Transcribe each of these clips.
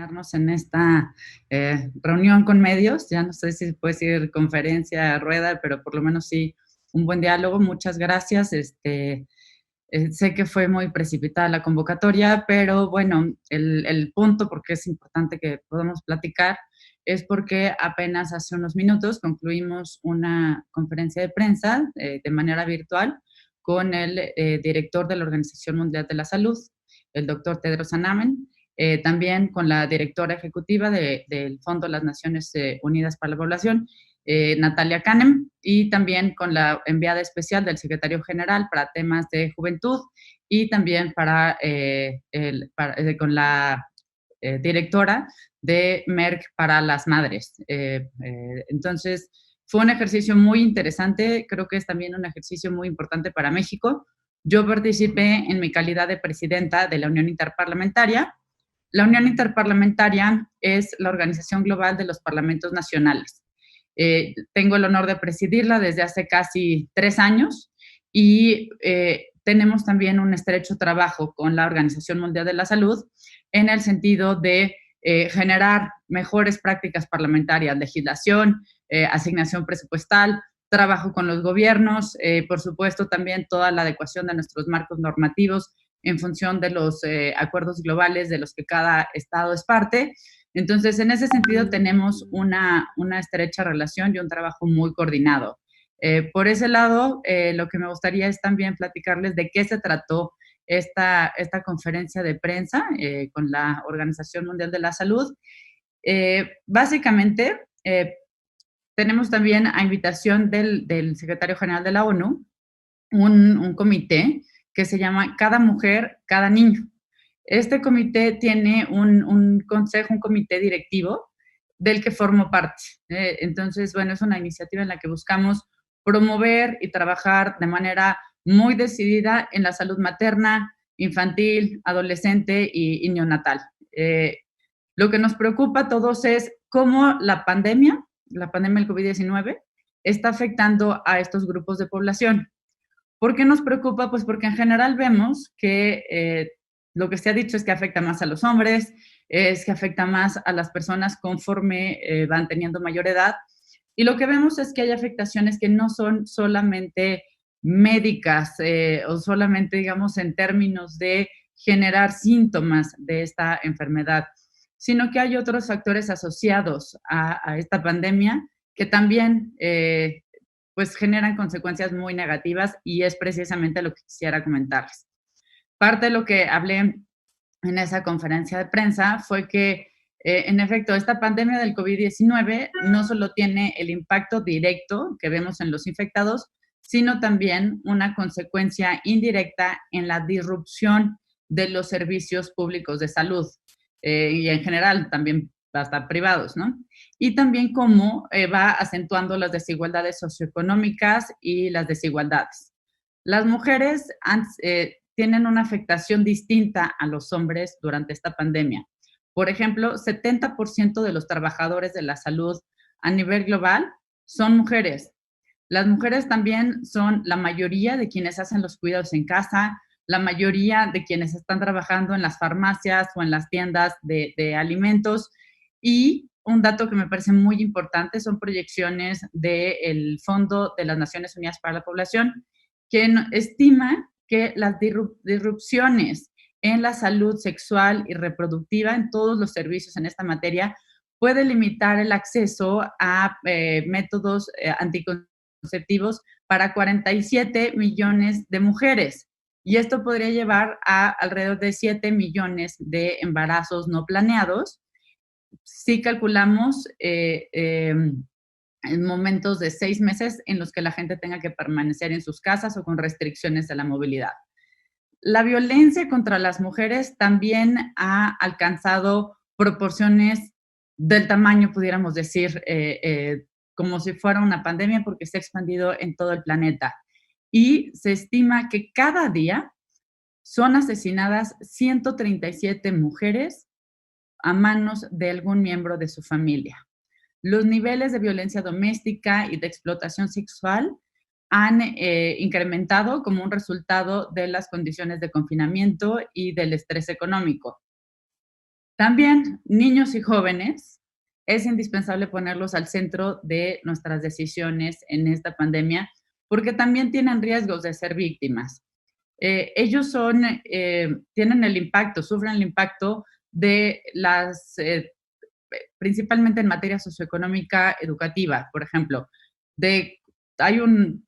acompañarnos en esta reunión con medios. Ya no sé si puede ser conferencia, rueda, pero por lo menos sí un buen diálogo. Muchas gracias. Sé que fue muy precipitada la convocatoria, pero bueno, el punto, porque es importante que podamos platicar, es porque apenas hace unos minutos concluimos una conferencia de prensa de manera virtual con el director de la Organización Mundial de la Salud, el doctor Tedros Adhanom, también con la directora ejecutiva del Fondo de las Naciones Unidas para la Población, Natalia Kanem, y también con la enviada especial del secretario general para temas de juventud y también con la directora de Merck para las madres. Entonces, fue un ejercicio muy interesante, creo que es también un ejercicio muy importante para México. Yo participé en mi calidad de presidenta de la Unión Interparlamentaria. La Unión Interparlamentaria es la organización global de los parlamentos nacionales. Tengo el honor de presidirla desde hace casi 3 años y tenemos también un estrecho trabajo con la Organización Mundial de la Salud en el sentido de generar mejores prácticas parlamentarias, legislación, asignación presupuestal, trabajo con los gobiernos, por supuesto también toda la adecuación de nuestros marcos normativos en función de los acuerdos globales de los que cada estado es parte. Entonces, en ese sentido, tenemos una estrecha relación y un trabajo muy coordinado. Por ese lado, lo que me gustaría es también platicarles de qué se trató esta conferencia de prensa con la Organización Mundial de la Salud. Básicamente, tenemos también a invitación del secretario general de la ONU un comité que se llama Cada Mujer, Cada Niño. Este comité tiene un consejo, un comité directivo del que formo parte. Entonces, bueno, es una iniciativa en la que buscamos promover y trabajar de manera muy decidida en la salud materna, infantil, adolescente y neonatal. Lo que nos preocupa a todos es cómo la pandemia del COVID-19, está afectando a estos grupos de población. ¿Por qué nos preocupa? Pues porque en general vemos que lo que se ha dicho es que afecta más a los hombres, es que afecta más a las personas conforme van teniendo mayor edad. Y lo que vemos es que hay afectaciones que no son solamente médicas o solamente, digamos, en términos de generar síntomas de esta enfermedad, sino que hay otros factores asociados a esta pandemia que también pues generan consecuencias muy negativas y es precisamente lo que quisiera comentarles. Parte de lo que hablé en esa conferencia de prensa fue que, en efecto, esta pandemia del COVID-19 no solo tiene el impacto directo que vemos en los infectados, sino también una consecuencia indirecta en la disrupción de los servicios públicos de salud y en general también hasta privados, ¿no? Y también cómo va acentuando las desigualdades socioeconómicas y las desigualdades. Las mujeres tienen una afectación distinta a los hombres durante esta pandemia. Por ejemplo, 70% de los trabajadores de la salud a nivel global son mujeres. Las mujeres también son la mayoría de quienes hacen los cuidados en casa, la mayoría de quienes están trabajando en las farmacias o en las tiendas de alimentos. Y un dato que me parece muy importante son proyecciones del Fondo de las Naciones Unidas para la Población, que estima que las disrupciones en la salud sexual y reproductiva en todos los servicios en esta materia puede limitar el acceso a métodos anticonceptivos para 47 millones de mujeres. Y esto podría llevar a alrededor de 7 millones de embarazos no planeados si calculamos en momentos de 6 meses en los que la gente tenga que permanecer en sus casas o con restricciones de la movilidad. La violencia contra las mujeres también ha alcanzado proporciones del tamaño, pudiéramos decir, como si fuera una pandemia, porque se ha expandido en todo el planeta. Y se estima que cada día son asesinadas 137 mujeres a manos de algún miembro de su familia. Los niveles de violencia doméstica y de explotación sexual han incrementado como un resultado de las condiciones de confinamiento y del estrés económico. También niños y jóvenes, es indispensable ponerlos al centro de nuestras decisiones en esta pandemia, porque también tienen riesgos de ser víctimas. Ellos tienen el impacto, sufren el impacto de principalmente en materia socioeconómica educativa, por ejemplo, de, hay un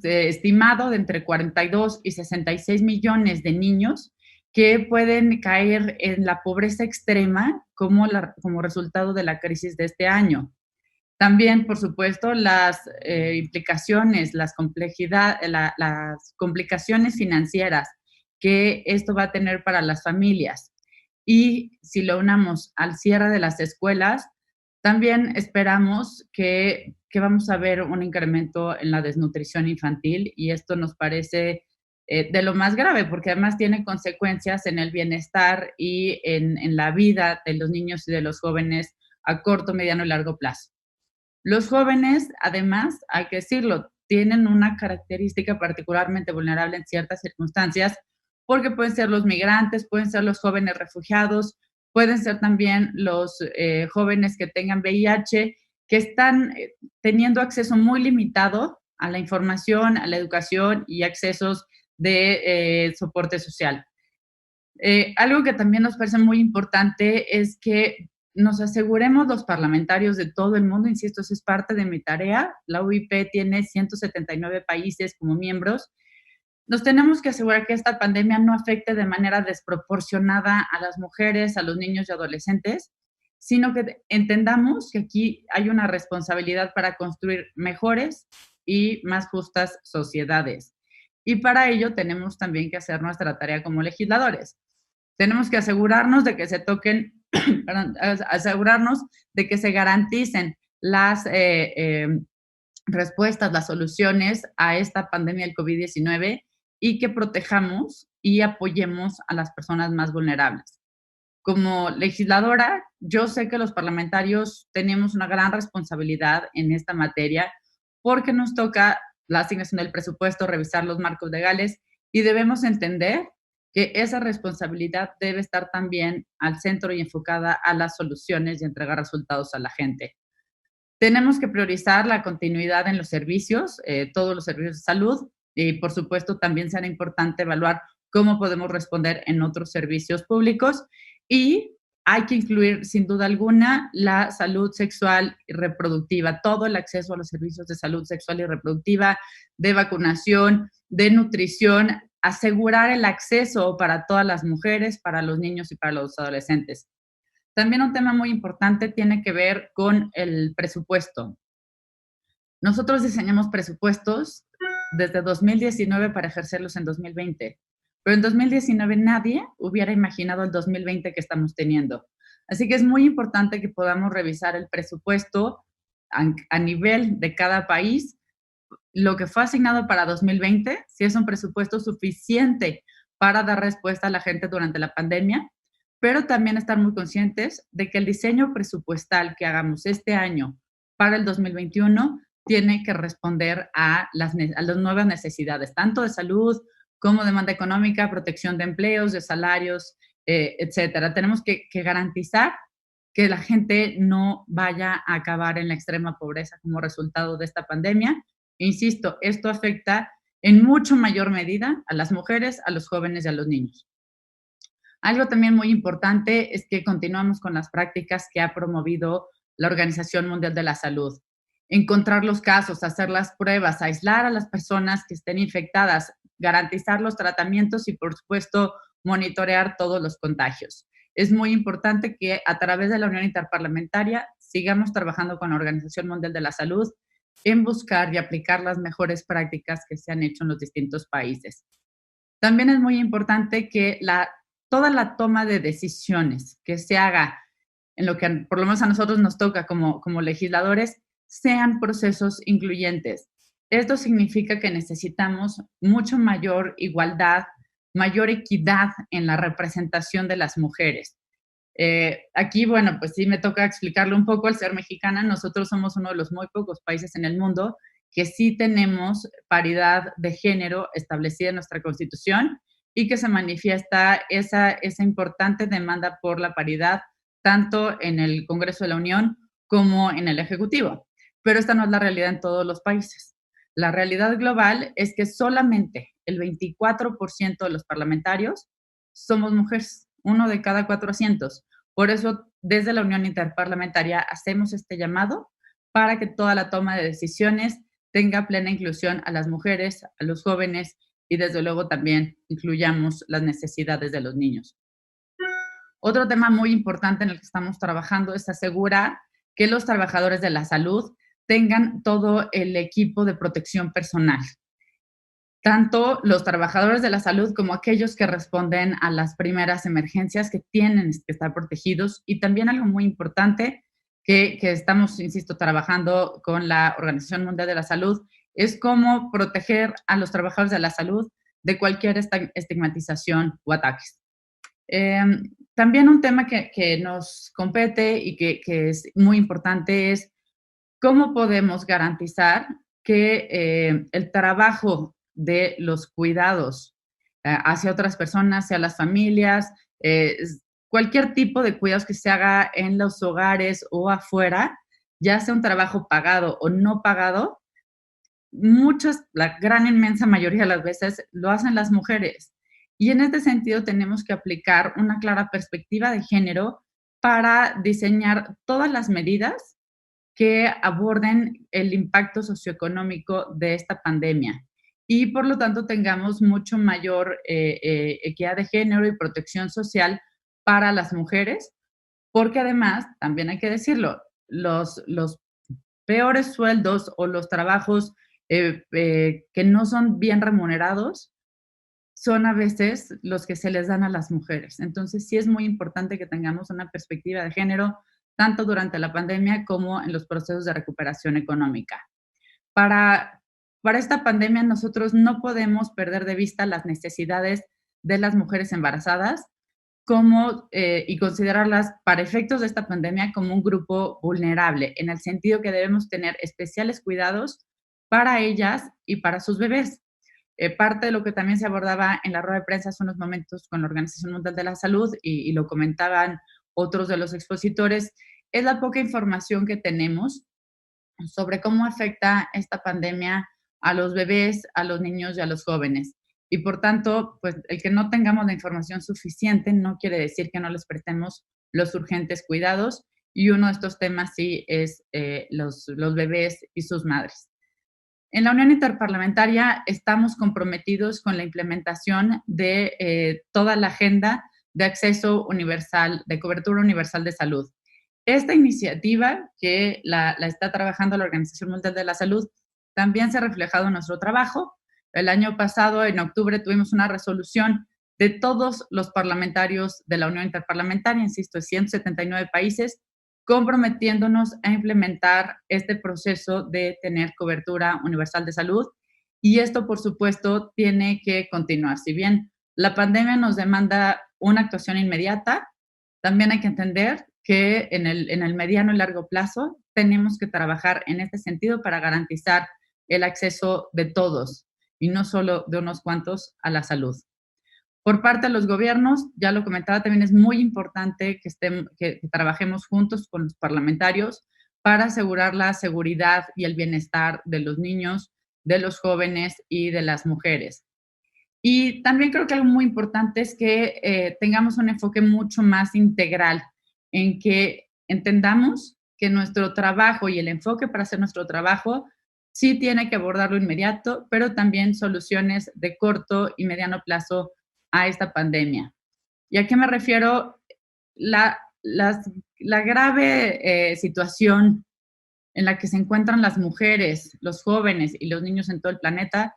estimado de entre 42 y 66 millones de niños que pueden caer en la pobreza extrema como resultado de la crisis de este año. También, por supuesto, las implicaciones, las complicaciones financieras que esto va a tener para las familias. Y si lo unamos al cierre de las escuelas, también esperamos que vamos a ver un incremento en la desnutrición infantil y esto nos parece de lo más grave, porque además tiene consecuencias en el bienestar y en la vida de los niños y de los jóvenes a corto, mediano y largo plazo. Los jóvenes, además, hay que decirlo, tienen una característica particularmente vulnerable en ciertas circunstancias, porque pueden ser los migrantes, pueden ser los jóvenes refugiados, pueden ser también los jóvenes que tengan VIH, que están teniendo acceso muy limitado a la información, a la educación y accesos de soporte social. Algo que también nos parece muy importante es que nos aseguremos los parlamentarios de todo el mundo, insisto, eso es parte de mi tarea. La UIP tiene 179 países como miembros. Nos tenemos que asegurar que esta pandemia no afecte de manera desproporcionada a las mujeres, a los niños y adolescentes, sino que entendamos que aquí hay una responsabilidad para construir mejores y más justas sociedades. Y para ello tenemos también que hacer nuestra tarea como legisladores. Tenemos que asegurarnos de que se toquen, perdón, asegurarnos de que se garanticen las respuestas, las soluciones a esta pandemia del COVID-19 y que protejamos y apoyemos a las personas más vulnerables. Como legisladora, yo sé que los parlamentarios tenemos una gran responsabilidad en esta materia porque nos toca la asignación del presupuesto, revisar los marcos legales y debemos entender que esa responsabilidad debe estar también al centro y enfocada a las soluciones y entregar resultados a la gente. Tenemos que priorizar la continuidad en los servicios, todos los servicios de salud, y por supuesto también será importante evaluar cómo podemos responder en otros servicios públicos y hay que incluir sin duda alguna la salud sexual y reproductiva, todo el acceso a los servicios de salud sexual y reproductiva, de vacunación, de nutrición, asegurar el acceso para todas las mujeres, para los niños y para los adolescentes. También un tema muy importante tiene que ver con el presupuesto. Nosotros diseñamos presupuestos desde 2019 para ejercerlos en 2020, pero en 2019 nadie hubiera imaginado el 2020 que estamos teniendo. Así que es muy importante que podamos revisar el presupuesto a nivel de cada país, lo que fue asignado para 2020, si es un presupuesto suficiente para dar respuesta a la gente durante la pandemia, pero también estar muy conscientes de que el diseño presupuestal que hagamos este año para el 2021 tiene que responder a las nuevas necesidades, tanto de salud como demanda económica, protección de empleos, de salarios, etcétera. Tenemos que garantizar que la gente no vaya a acabar en la extrema pobreza como resultado de esta pandemia. Insisto, esto afecta en mucho mayor medida a las mujeres, a los jóvenes y a los niños. Algo también muy importante es que continuamos con las prácticas que ha promovido la Organización Mundial de la Salud. Encontrar los casos, hacer las pruebas, aislar a las personas que estén infectadas, garantizar los tratamientos y, por supuesto, monitorear todos los contagios. Es muy importante que a través de la Unión Interparlamentaria sigamos trabajando con la Organización Mundial de la Salud en buscar y aplicar las mejores prácticas que se han hecho en los distintos países. También es muy importante que toda la toma de decisiones que se haga en lo que por lo menos a nosotros nos toca como legisladores sean procesos incluyentes. Esto significa que necesitamos mucho mayor igualdad, mayor equidad en la representación de las mujeres. Aquí, bueno, pues sí me toca explicarlo un poco. Al ser mexicana, nosotros somos uno de los muy pocos países en el mundo que sí tenemos paridad de género establecida en nuestra Constitución y que se manifiesta esa importante demanda por la paridad, tanto en el Congreso de la Unión como en el Ejecutivo. Pero esta no es la realidad en todos los países. La realidad global es que solamente el 24% de los parlamentarios somos mujeres, uno de cada 400. Por eso, desde la Unión Interparlamentaria hacemos este llamado para que toda la toma de decisiones tenga plena inclusión a las mujeres, a los jóvenes y desde luego también incluyamos las necesidades de los niños. Otro tema muy importante en el que estamos trabajando es asegurar que los trabajadores de la salud tengan todo el equipo de protección personal, tanto los trabajadores de la salud como aquellos que responden a las primeras emergencias que tienen que estar protegidos. Y también algo muy importante que estamos, insisto, trabajando con la Organización Mundial de la Salud, es cómo proteger a los trabajadores de la salud de cualquier estigmatización o ataques. También un tema que nos compete y que es muy importante es cómo podemos garantizar que el trabajo de los cuidados hacia otras personas, hacia las familias, cualquier tipo de cuidados que se haga en los hogares o afuera, ya sea un trabajo pagado o no pagado, muchas, la gran inmensa mayoría de las veces lo hacen las mujeres. Y en este sentido tenemos que aplicar una clara perspectiva de género para diseñar todas las medidas que aborden el impacto socioeconómico de esta pandemia y por lo tanto tengamos mucho mayor equidad de género y protección social para las mujeres, porque además, también hay que decirlo, los peores sueldos o los trabajos que no son bien remunerados son a veces los que se les dan a las mujeres. Entonces, sí es muy importante que tengamos una perspectiva de género tanto durante la pandemia como en los procesos de recuperación económica. Para, para esta pandemia nosotros no podemos perder de vista las necesidades de las mujeres embarazadas como, y considerarlas para efectos de esta pandemia como un grupo vulnerable, en el sentido que debemos tener especiales cuidados para ellas y para sus bebés. Parte de lo que también se abordaba en la rueda de prensa hace unos momentos con la Organización Mundial de la Salud y lo comentaban otros de los expositores, es la poca información que tenemos sobre cómo afecta esta pandemia a los bebés, a los niños y a los jóvenes. Y por tanto, pues el que no tengamos la información suficiente no quiere decir que no les prestemos los urgentes cuidados. Y uno de estos temas sí es los bebés y sus madres. En la Unión Interparlamentaria estamos comprometidos con la implementación de toda la agenda de acceso universal, de cobertura universal de salud. Esta iniciativa que la está trabajando la Organización Mundial de la Salud también se ha reflejado en nuestro trabajo. El año pasado, en octubre, tuvimos una resolución de todos los parlamentarios de la Unión Interparlamentaria, insisto, de 179 países, comprometiéndonos a implementar este proceso de tener cobertura universal de salud. Y esto, por supuesto, tiene que continuar. Si bien la pandemia nos demanda una actuación inmediata, también hay que entender que en el mediano y largo plazo tenemos que trabajar en este sentido para garantizar el acceso de todos y no solo de unos cuantos a la salud. Por parte de los gobiernos, ya lo comentaba, también es muy importante que trabajemos juntos con los parlamentarios para asegurar la seguridad y el bienestar de los niños, de los jóvenes y de las mujeres. Y también creo que algo muy importante es que tengamos un enfoque mucho más integral en que entendamos que nuestro trabajo y el enfoque para hacer nuestro trabajo sí tiene que abordar lo inmediato, pero también soluciones de corto y mediano plazo a esta pandemia. ¿Y a qué me refiero? La, la grave situación en la que se encuentran las mujeres, los jóvenes y los niños en todo el planeta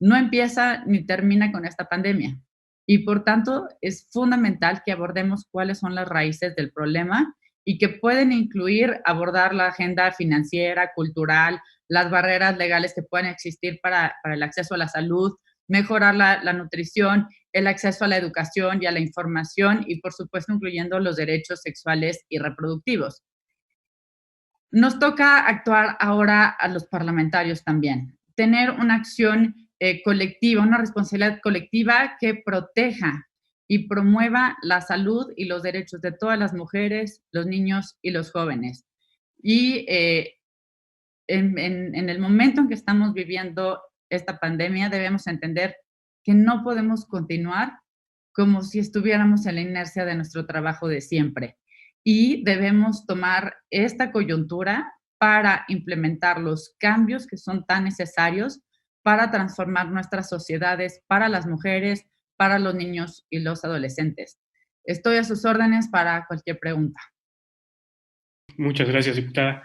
no empieza ni termina con esta pandemia. Y por tanto, es fundamental que abordemos cuáles son las raíces del problema y que pueden incluir abordar la agenda financiera, cultural, las barreras legales que pueden existir para el acceso a la salud, mejorar la nutrición, el acceso a la educación y a la información y, por supuesto, incluyendo los derechos sexuales y reproductivos. Nos toca actuar ahora a los parlamentarios también, tener una acción colectiva, una responsabilidad colectiva que proteja y promueva la salud y los derechos de todas las mujeres, los niños y los jóvenes. Y en el momento en que estamos viviendo esta pandemia, debemos entender que no podemos continuar como si estuviéramos en la inercia de nuestro trabajo de siempre. Y debemos tomar esta coyuntura para implementar los cambios que son tan necesarios para transformar nuestras sociedades, para las mujeres, para los niños y los adolescentes. Estoy a sus órdenes para cualquier pregunta. Muchas gracias, diputada.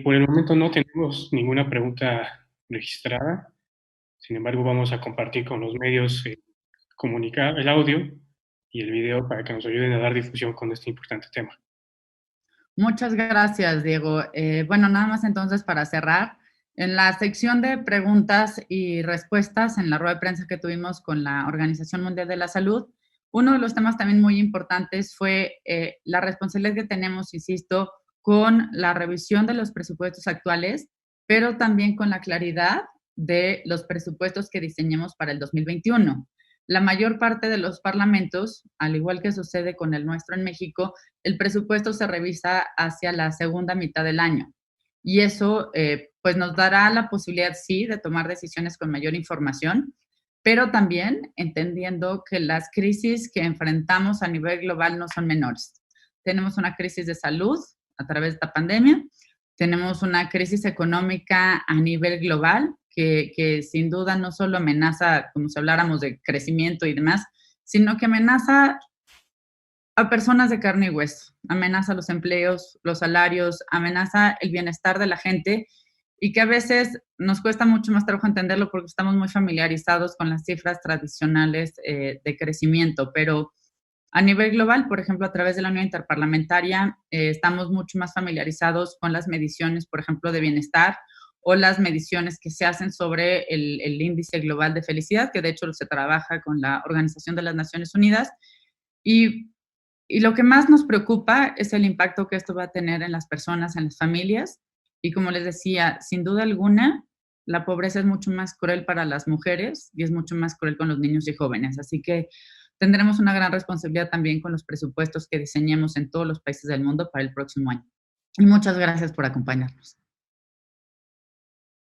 Por el momento no tenemos ninguna pregunta registrada. Sin embargo, vamos a compartir con los medios comunicar el audio y el video para que nos ayuden a dar difusión con este importante tema. Muchas gracias, Diego. Bueno, nada más entonces para cerrar, en la sección de preguntas y respuestas en la rueda de prensa que tuvimos con la Organización Mundial de la Salud, uno de los temas también muy importantes fue la responsabilidad que tenemos, insisto, con la revisión de los presupuestos actuales, pero también con la claridad de los presupuestos que diseñemos para el 2021. La mayor parte de los parlamentos, al igual que sucede con el nuestro en México, el presupuesto se revisa hacia la segunda mitad del año. Y eso pues nos dará la posibilidad, sí, de tomar decisiones con mayor información, pero también entendiendo que las crisis que enfrentamos a nivel global no son menores. Tenemos una crisis de salud a través de esta pandemia, tenemos una crisis económica a nivel global que sin duda no solo amenaza, como si habláramos de crecimiento y demás, sino que amenaza a personas de carne y hueso, amenaza los empleos, los salarios, amenaza el bienestar de la gente y que a veces nos cuesta mucho más trabajo entenderlo porque estamos muy familiarizados con las cifras tradicionales de crecimiento, pero a nivel global, por ejemplo, a través de la Unión Interparlamentaria, estamos mucho más familiarizados con las mediciones, por ejemplo, de bienestar o las mediciones que se hacen sobre el índice global de felicidad, que de hecho se trabaja con la Organización de las Naciones Unidas. Y y lo que más nos preocupa es el impacto que esto va a tener en las personas, en las familias. Y como les decía, sin duda alguna, la pobreza es mucho más cruel para las mujeres y es mucho más cruel con los niños y jóvenes. Así que tendremos una gran responsabilidad también con los presupuestos que diseñemos en todos los países del mundo para el próximo año. Y muchas gracias por acompañarnos.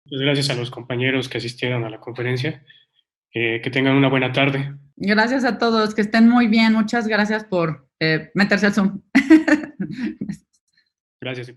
Muchas gracias a los compañeros que asistieron a la conferencia. Que tengan una buena tarde. Gracias a todos, que estén muy bien. Muchas gracias por meterse al Zoom. Gracias.